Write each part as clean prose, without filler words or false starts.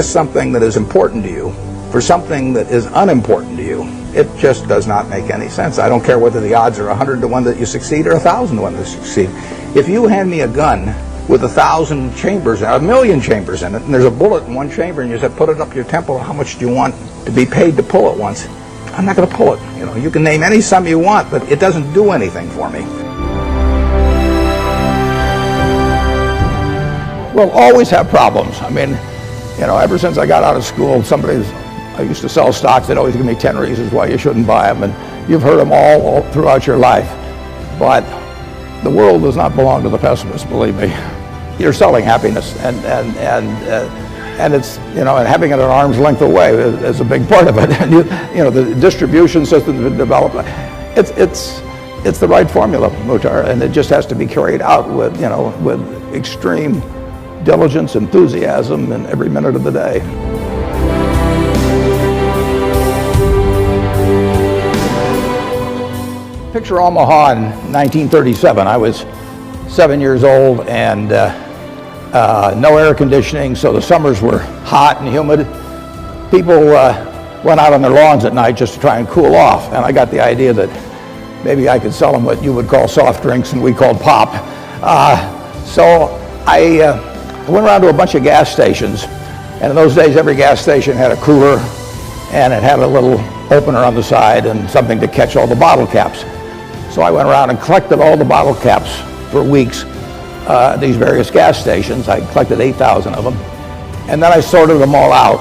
risk something that is important to you for something that is unimportant to you, it just does not make any sense. I don't care whether the odds are 100 to 1 that you succeed or 1,000 to 1 that you succeed. If you hand me a gun with 1,000 chambers, 1,000,000 chambers in it, and there's a bullet in one chamber, and you said, put it up your temple, how much do you want to be paid to pull it once? I'm not going to pull it. You know, you can name any sum you want, but it doesn't do anything for me. We'll always have problems. I mean, you know, ever since I got out of school, I used to sell stocks. They'd always give me 10 reasons why you shouldn't buy them, and you've heard them all throughout your life. But the world does not belong to the pessimists, believe me. You're selling happiness, and it's, you know, and having it at arm's length away is a big part of it. And you know, the distribution system's been developed. It's the right formula, Muhtar, and it just has to be carried out with, you know, with extreme diligence, enthusiasm, in every minute of the day. Picture Omaha in 1937. I was 7 years old, and no air conditioning, so the summers were hot and humid. People went out on their lawns at night just to try and cool off, and I got the idea that maybe I could sell them what you would call soft drinks and we called pop. So I went around to a bunch of gas stations, and in those days every gas station had a cooler, and it had a little opener on the side and something to catch all the bottle caps. So I went around and collected all the bottle caps for weeks at these various gas stations. I collected 8,000 of them, and then I sorted them all out,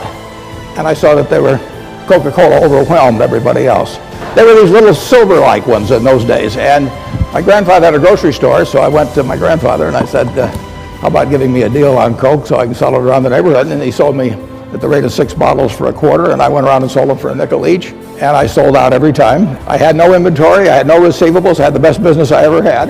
and I saw that they were Coca-Cola overwhelmed everybody else. They were these little silver-like ones in those days, and my grandfather had a grocery store, so I went to my grandfather and I said, how about giving me a deal on Coke so I can sell it around the neighborhood? And he sold me at the rate of 6 bottles for a quarter, and I went around and sold them for a nickel each, and I sold out every time. I had no inventory, I had no receivables, I had the best business I ever had.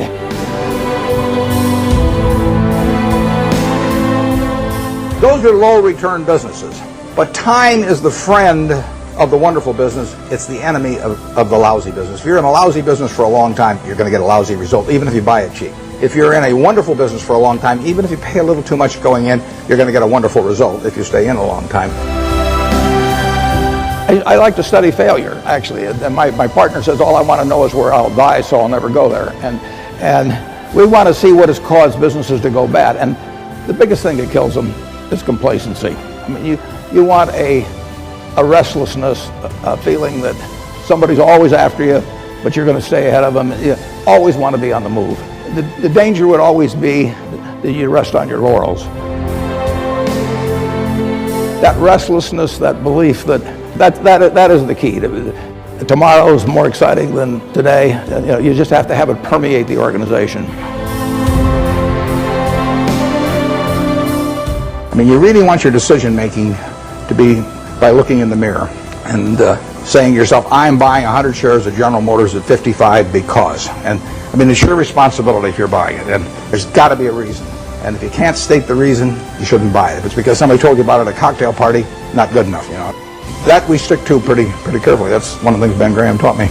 Those are low return businesses, but time is the friend of the wonderful business. It's the enemy of the lousy business. If you're in a lousy business for a long time, you're going to get a lousy result, even if you buy it cheap. If you're in a wonderful business for a long time, even if you pay a little too much going in, you're going to get a wonderful result if you stay in a long time. I like to study failure, actually. And my partner says, all I want to know is where I'll die, so I'll never go there. And we want to see what has caused businesses to go bad. And the biggest thing that kills them is complacency. I mean, you want a restlessness, a feeling that somebody's always after you, but you're going to stay ahead of them. You always want to be on the move. The danger would always be that you rest on your laurels. That restlessness, that belief that is the key. Tomorrow is more exciting than today. You know, you just have to have it permeate the organization. I mean, you really want your decision making to be by looking in the mirror and saying to yourself, I'm buying 100 shares of General Motors at 55 because. And I mean, it's your responsibility if you're buying it, and there's got to be a reason. And if you can't state the reason, you shouldn't buy it. If it's because somebody told you about it at a cocktail party, not good enough, you know. That we stick to pretty carefully. That's one of the things Ben Graham taught me.